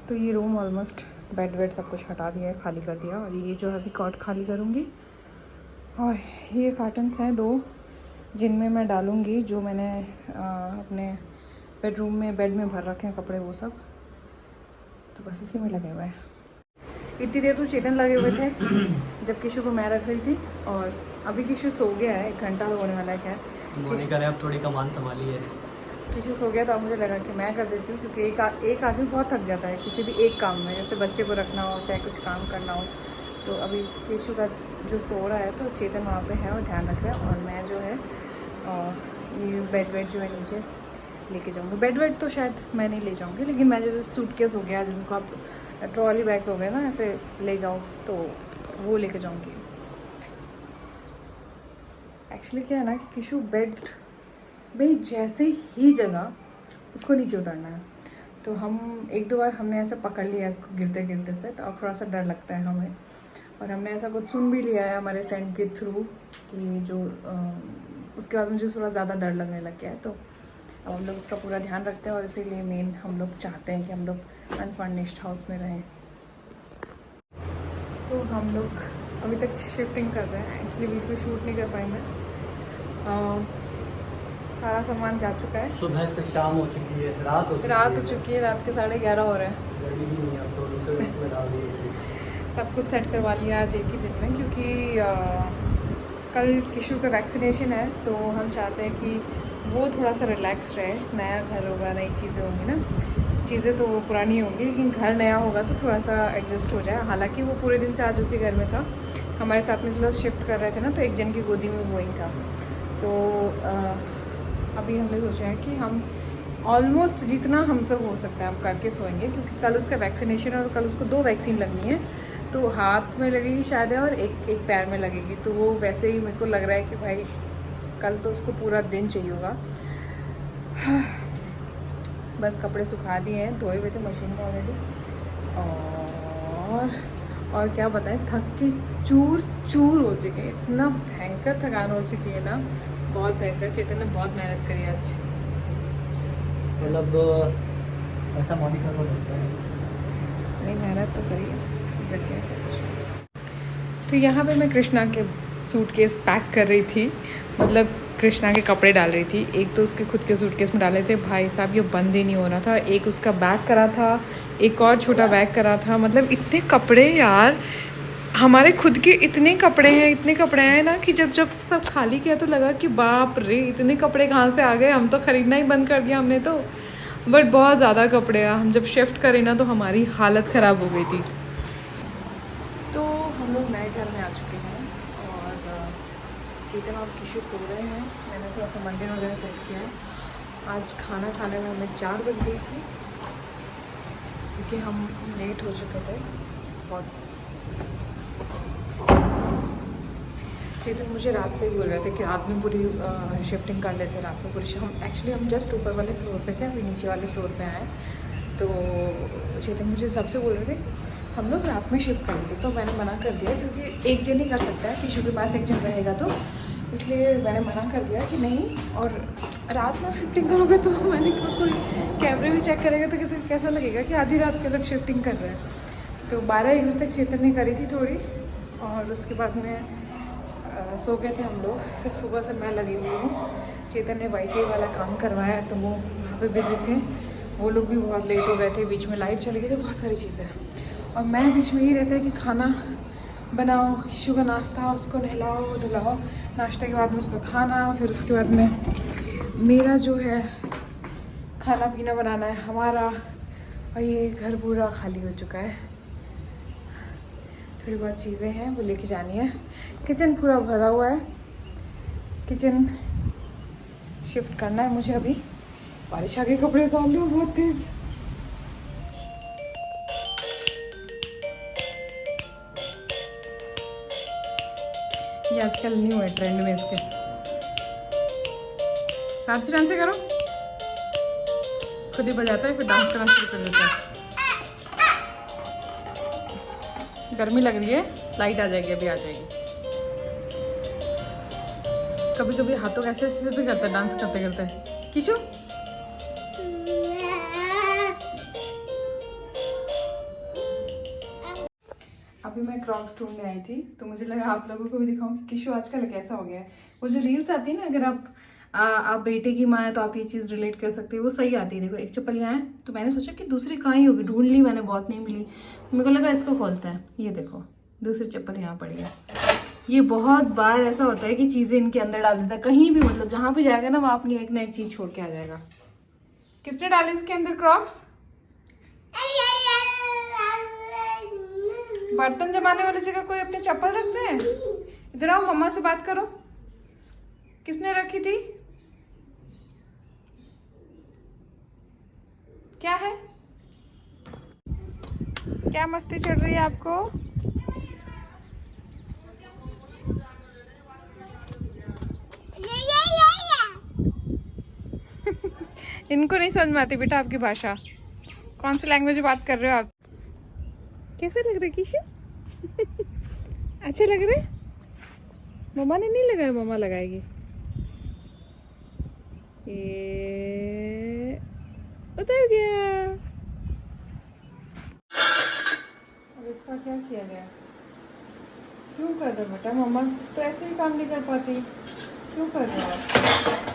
तो ये room almost bed वेड सब कुछ हटा दिया है, खाली कर दिया। और ये जो है अभी कॉट खाली करूँगी। और ये कार्टन्स हैं 2 जिनमें मैं डालूँगी जो मैंने अपने बेडरूम में बेड में भर रखे हैं कपड़े वो सब। तो बस इसी में लगे हुए हैं। इतनी देर तो चेतन लगे हुए थे जब किशु को मैं रख रही थी। और अभी किशु सो गया है, 1 घंटा होने वाला है। क्या मोनिका ने अब थोड़ी कमान संभाली है। किशु सो गया तो अब मुझे लगा कि मैं कर देती हूँ, क्योंकि एक आदमी बहुत थक जाता है किसी भी एक काम में, जैसे बच्चे को रखना हो चाहे कुछ काम करना हो। तो अभी किशु का जो सो रहा है तो चेतन वहाँ पे है और ध्यान रख रहा है। और मैं जो है ये बेड वेड जो है नीचे लेके जाऊँगी। बेड वेड तो शायद मैं नहीं ले जाऊँगी, लेकिन मैं जैसे सूटकेस हो गया जिनको आप ट्रॉली बैग्स हो गए ना ऐसे ले जाओ तो वो लेके जाऊँगी। एक्चुअली क्या है ना कि किशु बेड में जैसे ही जगह उसको नीचे उतरना है। तो हम 1-2 बार हमने ऐसा पकड़ लिया इसको गिरते गिरते से, तो अब थोड़ा सा डर लगता है हमें। और हमने ऐसा कुछ सुन भी लिया है हमारे फ्रेंड के थ्रू कि जो उसके बाद मुझे थोड़ा ज़्यादा डर लगने लग गया है। तो अब हम लोग उसका पूरा ध्यान रखते हैं और इसीलिए मेन हम लोग चाहते हैं कि हम लोग अनफर्निश्ड हाउस में रहें। तो हम लोग अभी तक शिफ्टिंग कर रहे हैं। एक्चुअली बीच में शूट नहीं कर पाए मैं। सारा सामान जा चुका है। सुबह से शाम हो चुकी है, रात हो चुकी है। रात के 11:30 हो रहे हैं। गर्मी भी नहीं है अब तो, दूसरे रूम में डाल दी। सब कुछ सेट करवा लिया आज एक ही दिन में, क्योंकि कल किशु का वैक्सीनेशन है। तो हम चाहते हैं कि वो थोड़ा सा रिलैक्स रहे। नया घर होगा, नई चीज़ें होंगी ना, चीज़ें तो वो पुरानी होंगी, लेकिन घर नया होगा तो थोड़ा सा एडजस्ट हो जाए। हालांकि वो पूरे दिन से आज उसी घर में था, हमारे साथ में मतलब शिफ्ट कर रहे थे ना, तो एक जन की गोदी में वो ही था। तो अभी हमने सोचा है कि हम ऑलमोस्ट जितना हमसे हो सकता है हम करके सोएंगे, क्योंकि कल उसका वैक्सीनेशन है और कल उसको 2 वैक्सीन लगनी है। तो हाथ में लगेगी शायद है और एक पैर में लगेगी। तो वो वैसे ही मेरे को लग रहा है कि भाई कल तो उसको पूरा दिन चाहिए होगा। बस कपड़े सुखा दिए हैं, धोए हुए थे मशीन में ऑलरेडी। और क्या बताएं, थक के चूर चूर हो चुके हैं। इतना भयंकर थकान हो चुकी है ना, बहुत भयंकर। चेतन ने बहुत मेहनत करी आज। मतलब ऐसा मोनिका को लगता है। नहीं, मेहनत तो करी है जगह। तो यहाँ पे मैं कृष्णा के सूटकेस पैक कर रही थी, मतलब कृष्णा के कपड़े डाल रही थी। एक तो उसके खुद के सूटकेस में डाले थे, भाई साहब ये बंद ही नहीं हो रहा था। एक उसका बैग करा था, एक और छोटा बैग करा था। मतलब इतने कपड़े यार, हमारे खुद के इतने कपड़े हैं ना कि जब सब खाली किया तो लगा कि बाप रे इतने कपड़े कहाँ से आ गए। हम तो ख़रीदना ही बंद कर दिया हमने तो। बट बहुत ज़्यादा कपड़े हैं। हम जब शिफ्ट करें ना तो हमारी हालत ख़राब हो गई थी। तो हम लोग नए घर में आ चुके हैं और चेतन और किशु सो रहे हैं। मैंने थोड़ा सा मंदिर वगैरह सेट किया है। आज खाना खाने में हमें 4 बज गई थी, क्योंकि हम लेट हो चुके थे बहुत। चेतन मुझे रात से ही बोल रहे थे कि रात में पूरी शिफ्टिंग कर लेते, रात में पूरी। हम जस्ट ऊपर वाले फ्लोर पे थे, अभी नीचे वाले फ्लोर पे आए। तो चेतन मुझे सबसे बोल रहे थे हम लोग रात में शिफ्ट करेंगे। तो मैंने मना कर दिया, क्योंकि एक जन ही कर सकता है, किसी के पास एक जन रहेगा तो इसलिए मैंने मना कर दिया कि नहीं। और रात में शिफ्टिंग करोगे तो मैंने कहा कोई कैमरे में चेक करेगा तो किसी को कैसा लगेगा कि आधी रात के लोग शिफ्टिंग कर रहे हैं। तो 12-1 बजे तक चेतन ने करी थी थोड़ी, और उसके बाद में सो गए थे हम लोग। फिर सुबह से मैं लगी हुई हूँ। चेतन ने वाईफाई वाला काम करवाया तो वो वहाँ पे बिजी थे। वो लोग भी बहुत लेट हो गए थे, बीच में लाइट चली गई थी, बहुत सारी चीज़ें। और मैं बीच में ही रहता है कि खाना बनाओ, किशु का नाश्ता, उसको नहलाओ धुलाओ, नाश्ते के बाद में उसका खाना, फिर उसके बाद में मेरा जो है खाना पीना बनाना है हमारा। और ये घर पूरा खाली हो चुका है। थोड़ी बहुत चीज़ें हैं वो लेके जानी है। किचन पूरा भरा हुआ है, किचन शिफ्ट करना है मुझे अभी। बारिश आ गई, कपड़े उतार लो बहुत तेज। ये आजकल न्यू है ट्रेंड में इसके। डांस करो, खुद ही बजाता है फिर डांस करना शुरू कर देता है। गर्मी लग रही है, लाइट आ जाएगी, अभी आ जाएगी। कभी कभी हाथों कैसे ऐसे भी करता है डांस करते करते। किशु अभी मैं क्रॉक्स ढूंढने आई थी तो मुझे लगा आप लोगों को भी दिखाऊं कि किशु आजकल कैसा हो गया है। वो जो रील्स आती है ना, अगर आप बेटे की माँ है तो आप ये चीज़ रिलेट कर सकते हो, वो सही आती है। देखो एक चप्पल यहाँ है तो मैंने सोचा कि दूसरी कहाँ ही होगी, ढूंढ ली मैंने, बहुत नहीं मिली। मेरे को लगा इसको खोलते हैं। ये देखो दूसरी चप्पल यहाँ पड़ी है। ये बहुत बार ऐसा होता है कि चीज़ें इनके अंदर डाल देता है, कहीं भी मतलब जहाँ पे जाएगा ना वहाँ अपनी एक ना एक चीज़ छोड़ के आ जाएगा। किसने डाले इसके अंदर क्रॉक्स? बर्तन जमाने वाली जगह कोई अपने चप्पल रखते हैं? इधर आओ, मम्मा से बात करो। किसने रखी थी? क्या है? क्या मस्ती चढ़ रही है आपको? इनको नहीं समझ में आती बेटा आपकी भाषा। कौन सी लैंग्वेज में बात कर रहे हो आप? कैसे लग रहे किशु? अच्छे लग रहे? मम्मा ने नहीं लगाया, मम्मा लगाएगी। ये उतर गया। अब इसका क्या किया जाए? क्यों कर रहे हो बेटा? मम्मा तो ऐसे ही काम नहीं कर पाती, क्यों कर रहे हो आप?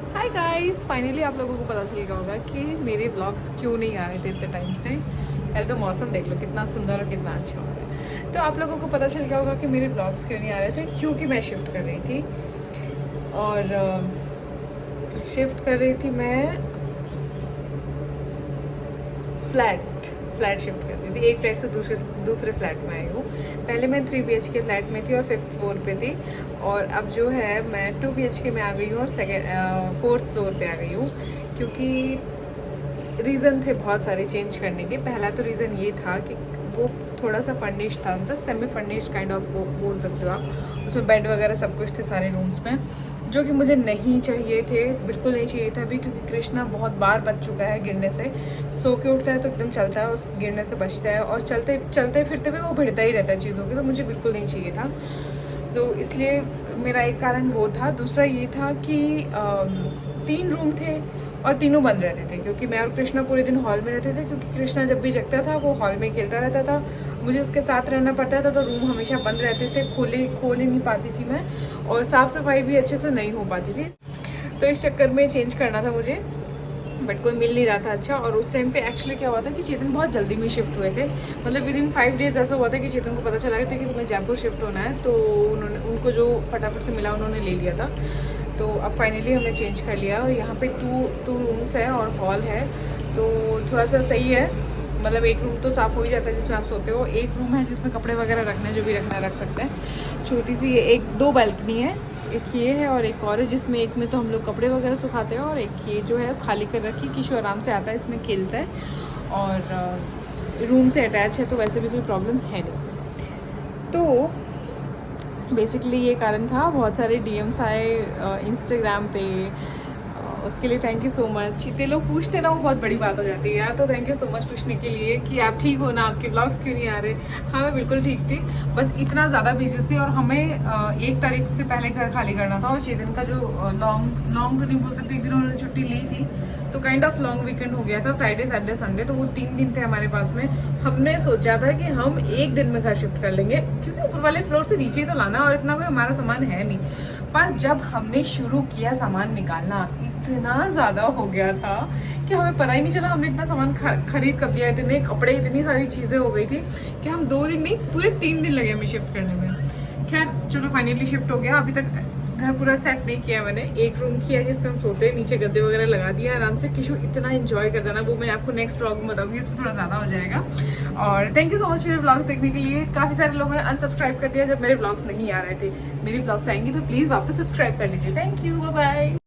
हाय गाइस, फाइनली आप लोगों को पता चल गया होगा कि मेरे व्लॉग्स क्यों नहीं आ रहे थे इतने टाइम से। पहले तो मौसम देख लो कितना सुंदर और कितना अच्छा हो रहा है। तो आप लोगों को पता चल गया होगा कि मेरे व्लॉग्स क्यों नहीं आ रहे थे, क्योंकि मैं शिफ्ट कर रही थी। और शिफ्ट कर रही थी मैं फ्लैट शिफ्ट कर रही थी। एक फ्लैट से दूसरे फ्लैट में आई हूँ। पहले मैं 3 BHK फ्लैट में थी और 5th फ्लोर पे थी, और अब जो है मैं 2 BHK में आ गई हूँ और 4th फ्लोर पे आ गई हूँ। क्योंकि रीज़न थे बहुत सारे चेंज करने के। पहला तो रीज़न ये था कि वो थोड़ा सा फर्निश्ड था, मतलब सेमी फर्निश्ड काइंड ऑफ वो बोल सकते हो आप। उसमें बेड वगैरह सब कुछ थे सारे रूम्स में, जो कि मुझे नहीं चाहिए थे, बिल्कुल नहीं चाहिए था अभी। क्योंकि कृष्णा बहुत बार बच चुका है गिरने से। सो के उठता है तो एकदम चलता है, उस गिरने से बचता है, और चलते फिरते भी वो भिड़ता ही रहता है चीज़ों की, तो मुझे बिल्कुल नहीं चाहिए था। तो इसलिए मेरा एक कारण वो था। दूसरा ये था कि 3 रूम थे और तीनों बंद रहते थे, क्योंकि मैं और कृष्णा पूरे दिन हॉल में रहते थे। क्योंकि कृष्णा जब भी जगता था वो हॉल में खेलता रहता था, मुझे उसके साथ रहना पड़ता था, तो रूम हमेशा बंद रहते थे, खोल ही नहीं पाती थी मैं, और साफ़ सफाई भी अच्छे से नहीं हो पाती थी। तो इस चक्कर में चेंज करना था मुझे, बट कोई मिल नहीं रहा था अच्छा। और उस टाइम पे एक्चुअली क्या हुआ था कि चेतन बहुत जल्दी में शिफ्ट हुए थे, मतलब विदिन 5 डेज़ ऐसा हुआ था कि चेतन को पता चला था कि तुम्हें जयपुर शिफ्ट होना है। तो उनको जो फटाफट से मिला उन्होंने ले लिया था। तो अब फाइनली हमने चेंज कर लिया, और यहाँ पे टू रूम्स है और हॉल है, तो थोड़ा सा सही है। मतलब एक रूम तो साफ़ हो ही जाता है जिसमें आप सोते हो, एक रूम है जिसमें कपड़े वगैरह रखना है, जो भी रखना है रख सकते हैं। छोटी सी ये 2 बालकनी है, एक ये है और एक और है, जिसमें एक में तो हम लोग कपड़े वगैरह सुखाते हैं, और एक ये जो है खाली कर रखी। किशु आराम से आता है, इसमें खेलता है, और रूम से अटैच है, तो वैसे भी कोई प्रॉब्लम है नहीं। तो बेसिकली ये कारण था। बहुत सारे DMs आए इंस्टाग्राम पे, उसके लिए थैंक यू सो मच। इतने लोग पूछते ना, वो बहुत बड़ी बात हो जाती है यार। तो थैंक यू सो मच पूछने के लिए कि आप ठीक हो ना, आपके ब्लॉग्स क्यों नहीं आ रहे। हाँ मैं बिल्कुल ठीक थी, बस इतना ज़्यादा बिजी थी, और हमें 1 तारीख से पहले घर खाली करना था। और चेतन का जो लॉन्ग तो नहीं बोल सकते, एक दिन उन्होंने छुट्टी ली थी, तो काइंड ऑफ लॉन्ग वीकेंड हो गया था, फ्राइडे सैटरडे संडे, तो वो 3 दिन थे हमारे पास में। हमने सोचा था कि हम 1 दिन में घर शिफ्ट कर लेंगे, क्योंकि ऊपर वाले फ्लोर से नीचे ही तो लाना, और इतना कोई हमारा सामान है नहीं। पर जब हमने शुरू किया सामान निकालना, इतना ज़्यादा हो गया था कि हमें पता ही नहीं चला हमने इतना सामान खरीद कब लिया। इतने कपड़े, इतनी सारी चीज़ें हो गई थी कि हम 2 दिन नहीं पूरे 3 दिन लगे हमें शिफ्ट करने में। खैर चलो फाइनली शिफ्ट हो गया। अभी तक घर पूरा सेट नहीं किया मैंने, एक रूम किया जिसमें हम सोते हैं, नीचे गद्दे वगैरह लगा दिया आराम से। किशु इतना एंजॉय करता ना, वो मैं आपको नेक्स्ट व्लॉग में बताऊंगी, उसमें थोड़ा ज़्यादा हो जाएगा। और थैंक यू सो मच मेरे व्लॉग्स देखने के लिए। काफ़ी सारे लोगों ने अनसब्सक्राइब कर दिया जब मेरे व्लॉग्स नहीं आ रहे थे। मेरे व्लॉग्स आएंगे तो प्लीज़ वापस सब्सक्राइब कर लीजिए। Thank you, bye bye.